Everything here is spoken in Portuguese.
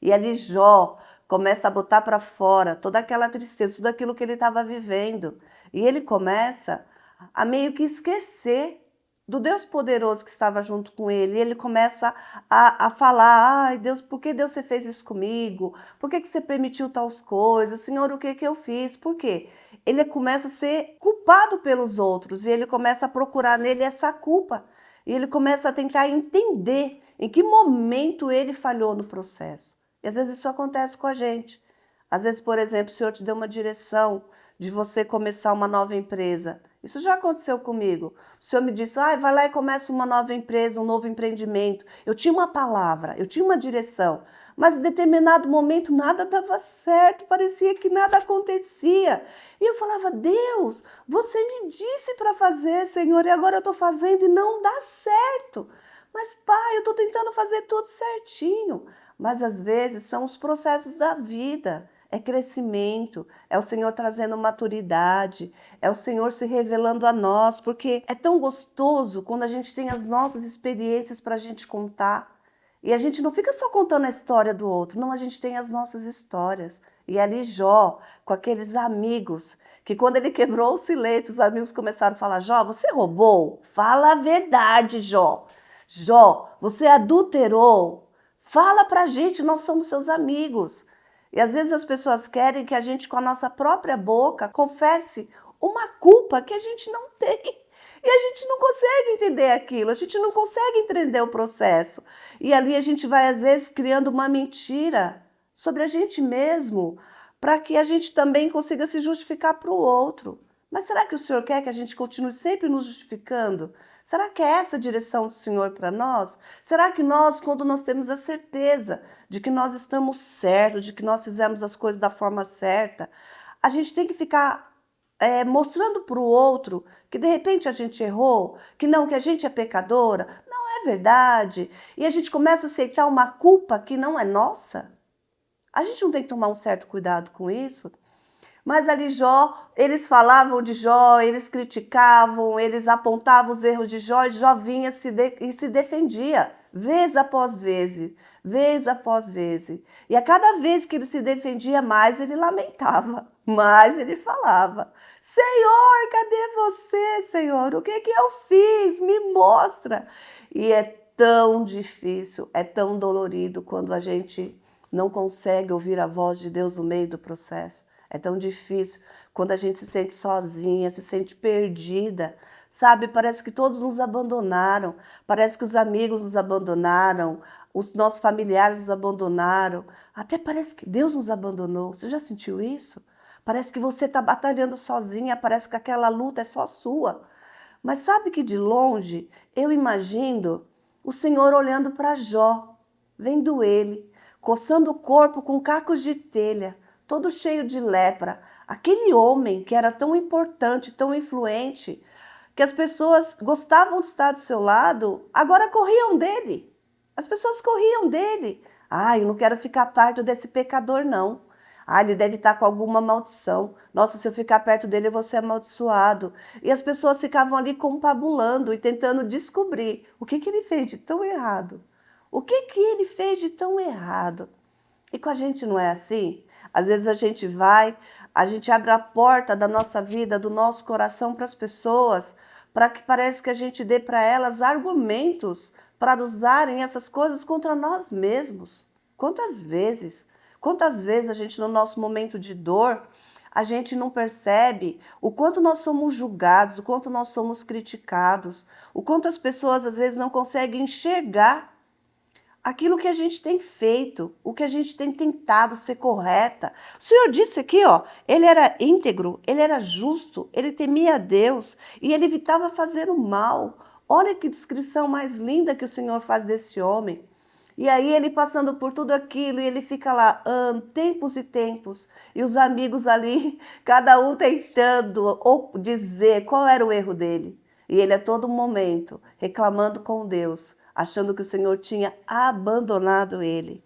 E ali Jó começa a botar para fora toda aquela tristeza, tudo aquilo que ele estava vivendo. E ele começa a meio que esquecer do Deus poderoso que estava junto com ele. E ele começa a falar: ai, Deus, por que Deus você fez isso comigo? Por que você permitiu tais coisas? Senhor, o que que eu fiz? Por quê? Ele começa a ser culpado pelos outros e ele começa a procurar nele essa culpa. E ele começa a tentar entender em que momento ele falhou no processo. E às vezes isso acontece com a gente. Às vezes, por exemplo, o Senhor te deu uma direção de você começar uma nova empresa. Isso já aconteceu comigo. O Senhor me disse, vai lá e começa uma nova empresa, um novo empreendimento. Eu tinha uma palavra, eu tinha uma direção, mas em determinado momento nada dava certo, parecia que nada acontecia. E eu falava, Deus, você me disse para fazer, Senhor, e agora eu estou fazendo e não dá certo. Mas, Pai, eu estou tentando fazer tudo certinho. Mas às vezes são os processos da vida, é crescimento, é o Senhor trazendo maturidade, é o Senhor se revelando a nós, porque é tão gostoso quando a gente tem as nossas experiências para a gente contar. E a gente não fica só contando a história do outro, não, a gente tem as nossas histórias. E ali Jó, com aqueles amigos, que quando ele quebrou o silêncio, os amigos começaram a falar, Jó, você roubou? Fala a verdade, Jó. Jó, você adulterou? Fala pra gente, nós somos seus amigos. E às vezes as pessoas querem que a gente, com a nossa própria boca, confesse uma culpa que a gente não tem. E a gente não consegue entender aquilo, a gente não consegue entender o processo. E ali a gente vai, às vezes, criando uma mentira sobre a gente mesmo, para que a gente também consiga se justificar para o outro. Mas será que o Senhor quer que a gente continue sempre nos justificando? Será que é essa a direção do Senhor para nós? Será que nós, quando nós temos a certeza de que nós estamos certos, de que nós fizemos as coisas da forma certa, a gente tem que ficar mostrando para o outro que de repente a gente errou, que não, que a gente é pecadora? Não é verdade. E a gente começa a aceitar uma culpa que não é nossa? A gente não tem que tomar um certo cuidado com isso? Mas ali Jó, eles falavam de Jó, eles criticavam, eles apontavam os erros de Jó e Jó vinha e se defendia, vez após vez. E a cada vez que ele se defendia mais, ele lamentava, mais ele falava, Senhor, cadê você, Senhor? O que que eu fiz? Me mostra. E é tão difícil, é tão dolorido quando a gente não consegue ouvir a voz de Deus no meio do processo. É tão difícil quando a gente se sente sozinha, se sente perdida, sabe? Parece que todos nos abandonaram, parece que os amigos nos abandonaram, os nossos familiares nos abandonaram, até parece que Deus nos abandonou. Você já sentiu isso? Parece que você está batalhando sozinha, parece que aquela luta é só sua. Mas sabe que de longe eu imagino o Senhor olhando para Jó, vendo ele, coçando o corpo com cacos de telha, todo cheio de lepra. Aquele homem que era tão importante, tão influente, que as pessoas gostavam de estar do seu lado, agora corriam dele. As pessoas corriam dele. Ah, eu não quero ficar perto desse pecador, não. Ah, ele deve estar com alguma maldição. Nossa, se eu ficar perto dele, eu vou ser amaldiçoado. E as pessoas ficavam ali confabulando e tentando descobrir o que que ele fez de tão errado. O que que ele fez de tão errado? E com a gente não é assim? Às vezes a gente vai, a gente abre a porta da nossa vida, do nosso coração para as pessoas, para que parece que a gente dê para elas argumentos para usarem essas coisas contra nós mesmos. Quantas vezes? Quantas vezes a gente, no nosso momento de dor, a gente não percebe o quanto nós somos julgados, o quanto nós somos criticados, o quanto as pessoas às vezes não conseguem enxergar aquilo que a gente tem feito, o que a gente tem tentado ser correta. O Senhor disse aqui, ó, ele era íntegro, ele era justo, ele temia a Deus e ele evitava fazer o mal. Olha que descrição mais linda que o Senhor faz desse homem. E aí ele passando por tudo aquilo e ele fica lá tempos e tempos e os amigos ali, cada um tentando ou dizer qual era o erro dele. E ele a todo momento reclamando com Deus, achando que o Senhor tinha abandonado ele.